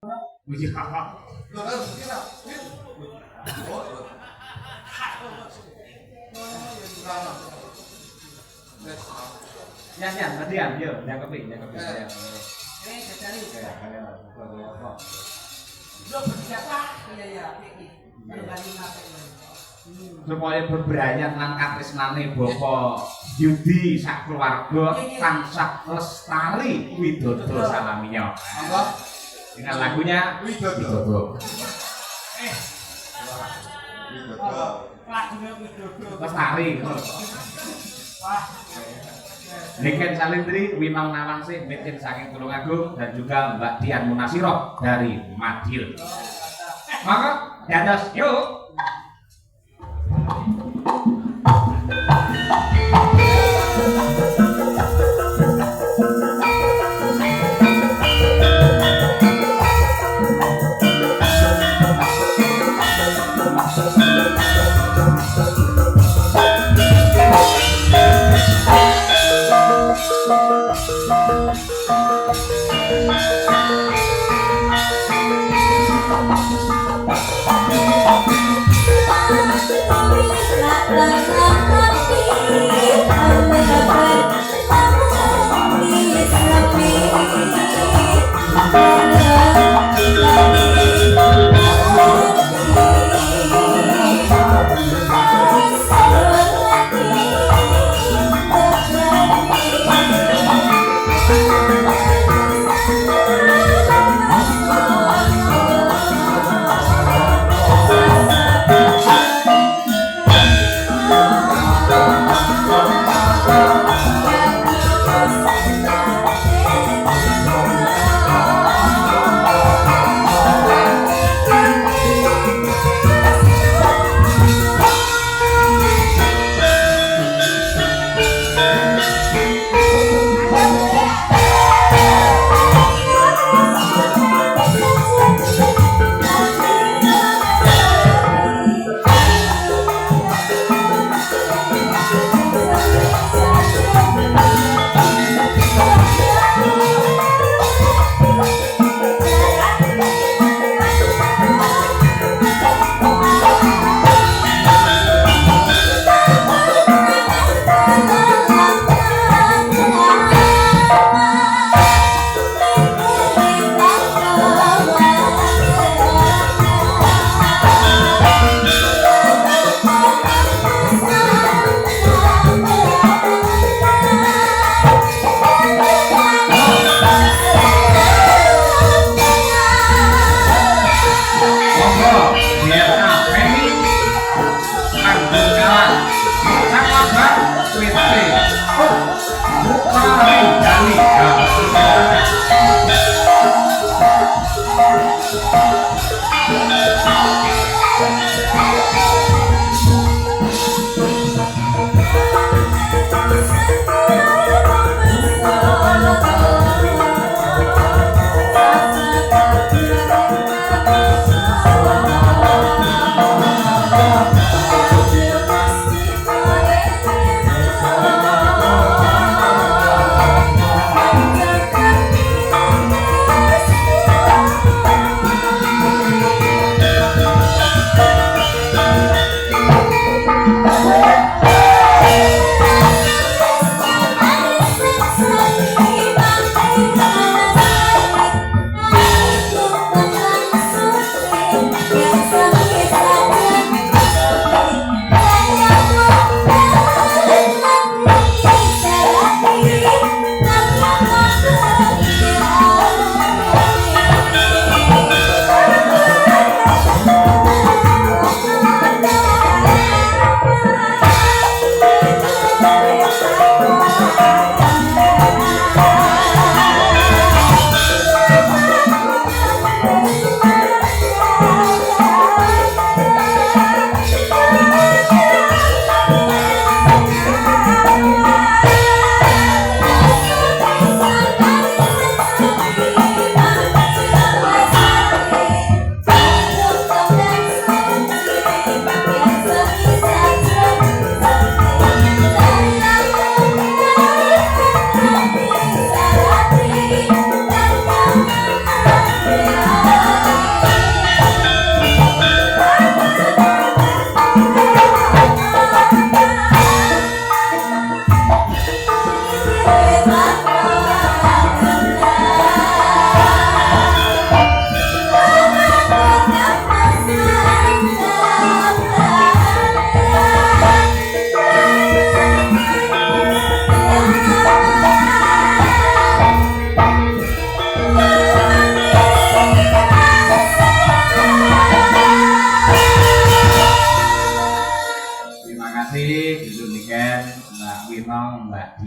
Wih, nyanyian, nantian, yuk, yang keping saya. Cari. Kayak kok. Lo bersiapa? Iya, iki. Baru ganti HP. Supaya bebrayat lan katresnane Bapak Yudi sak keluarga tansah lestari widodo salaminya. Monggo. Dengan lagunya Widodo. Lagunya Widodo. Lestari. Wah. Niken Salindri, Winong Nawangsih, Mitin saking Tulungagung dan juga Mbak Dian Munasiro dari Madiun. Maka dados yuk.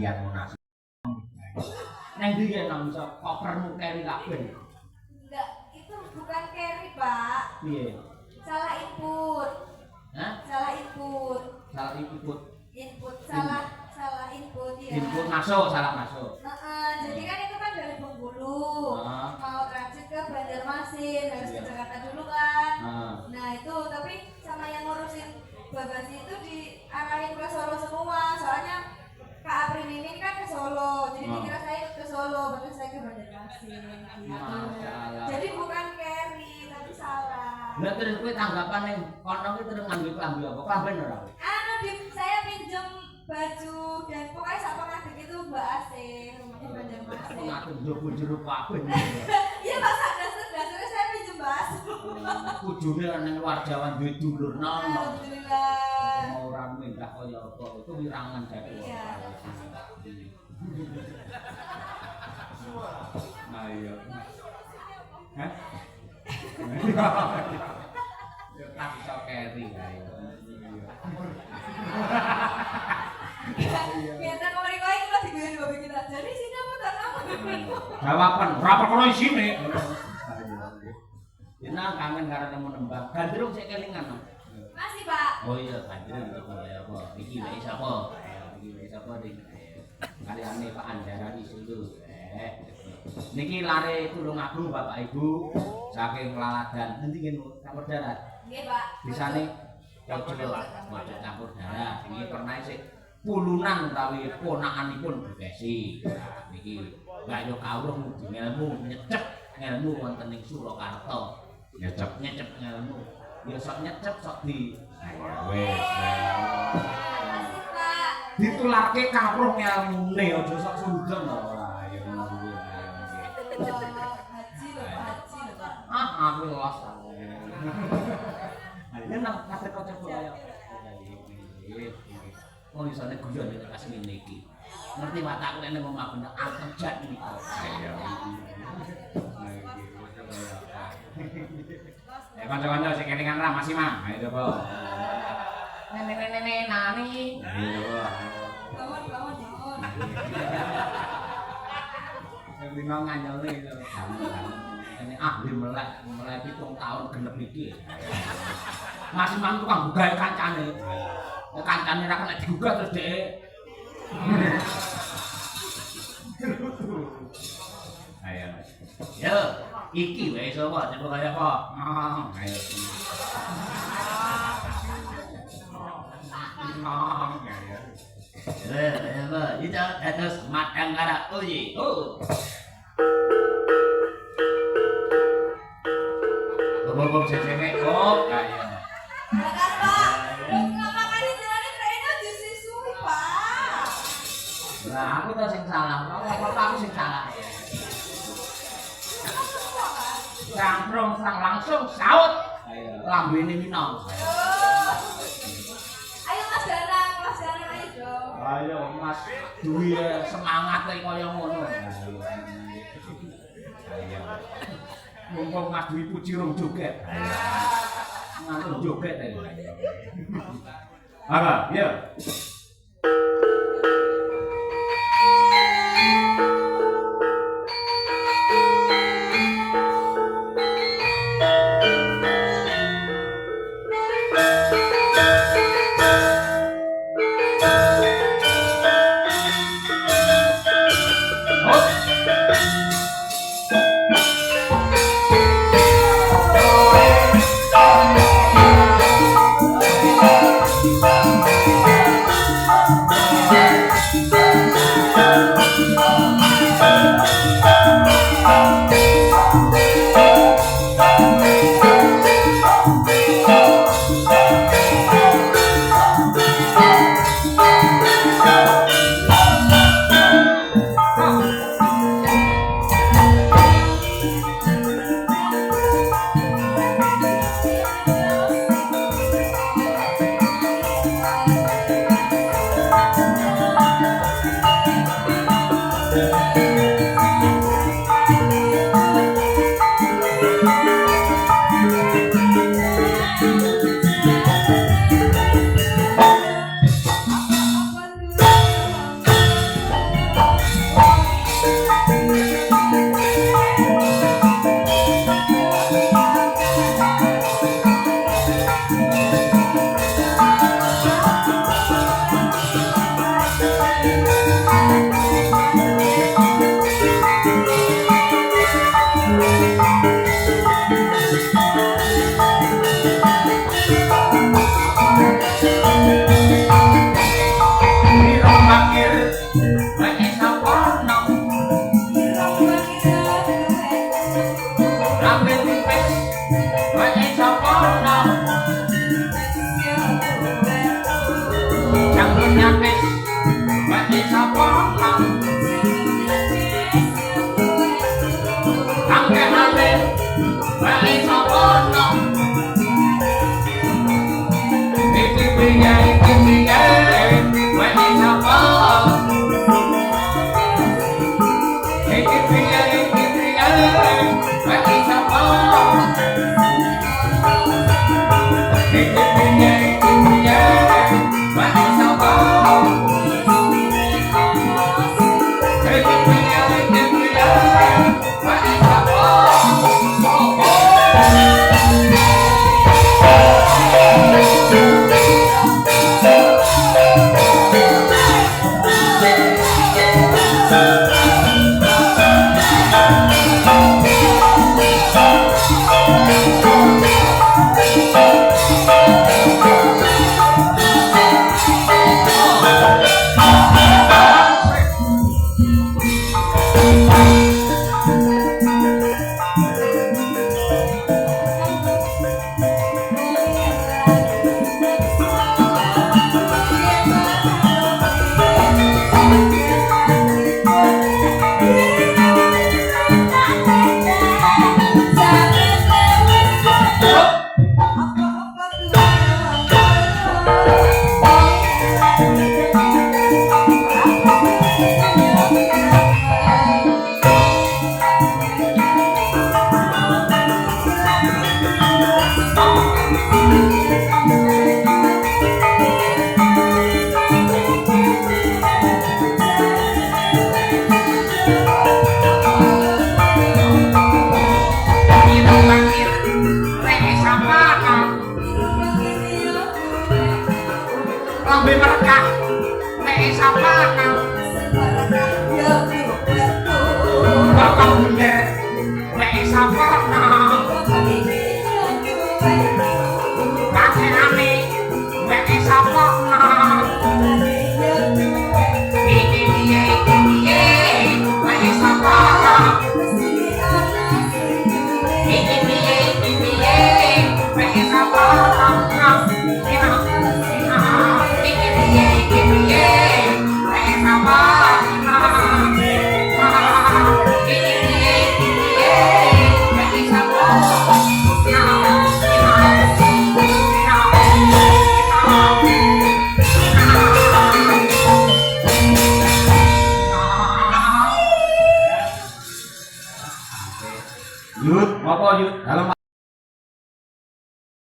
Dian Monasiro. Neng ndi ya nang iso kopermu keri kabeh? Enggak, itu bukan carry, Pak. Piye? Salah input. Hah? Salah input. Salah input. Input salah input ya. Input masuk, salah masuk. Jadi kan itu kan dari Bengkulu. Mau transit ke Banjarmasin, harus ke Jakarta dulu kan. Nah, itu tapi sama yang ngurusin bagasi itu diarahin ke Solo semua. Soalnya Kak Aprim ini kan ke Solo, jadi dikira saya ke Solo, berarti saya ke Banjarmasin. Gitu. Jadi bukan carry, tapi salah. Lah terus kowe tanggapan ning kono ki terus nganggo klambi apa? Klamben ora? Saya pinjem baju dan pokoknya sama ngadeg itu Mbak Asih, rumahnya Banjarmasin. Ngatur jowo jero kabeh. Iya Pak, dasarnya saya pinjem Mbak Asih. Kudune ning luar Jawa duwe dulur nono. Alhamdulillah. Ora mindah kaya apa itu wirangan dhewe. Iya. Nah iya. Hah? Ya tak iso keri kae. Kita kemarin kau itu lagi gue babi kita. Jadi sini apa tak kamu? Jawaban ora perkara isine. Dina kangen karo nemu nembang. Gandrung sik kelingan. Masih Pak. Oh iya, gandrung itu kaya apa? Iki wae sapa? Iki wae sapa ning kaliane Pak Andaran Sulu. Niki lare Tulungagung Bapak Ibu saking Laladan. Endi ngen campur darat? Nggih Pak. Disane campur campur darat. Iki pernah sik pulunan utawi ponakanipun Bekasi. Nah, niki gak yo kawruh ngelmu nyecep ngelmu wonten ing Surakarta. Nyecep ngelmu. Ya sok nyecep sok di. Wes. Masih Pak. Ditularke kawruh ngelmune aja sok sundem ora. Ya ngono kuwi. Haji loh Pak. Aku los. Ini nang kate-kate kaya. Oh isane guyon nek pas ngene iki. Ngerti watakku nek nang omah bener antejat iki. Iya. Kanca-kanca sing kelingan ra masih mah. Ayo coba. Nenek nani. Ayo coba. Bangun. Yang bingung nganyelne itu. Ini ahli melek 7 tahun genep iki. Masih mang tukang gawe kancane. Kancane ra kena digugat terus dhek. Ayo. Yo, iki wae sapa coba kaya apa? Ayo. Itu terus matang kara uji. Bobok cecenge kok kaya. Makasih Pak. Kenapa kali jalannya trennya disusui Pak? Lah aku tuh sing salah. Apa aku sing salah? Cangkrong sang langsung saut. Lambene minong. Ayo Mas Danang ayo dong. Ayo Mas duwe semangat kaya ngono. Ayo. Mumpung Mas Dwi puji rong joget. Ngantuk joget ae. Apa? Ya. Lambe tipis wae sapa nang jangan nyapis wae sapa nang anggenane wae sapa nang iki piye wae sapa iki piye wae sapa Lambe merekah nek sapa nang bakal bener nek sapa nang kakenane nek sapa nang iki piye nek sapa nang iki piye nek sapa nang Yud, apa Yud? Dalam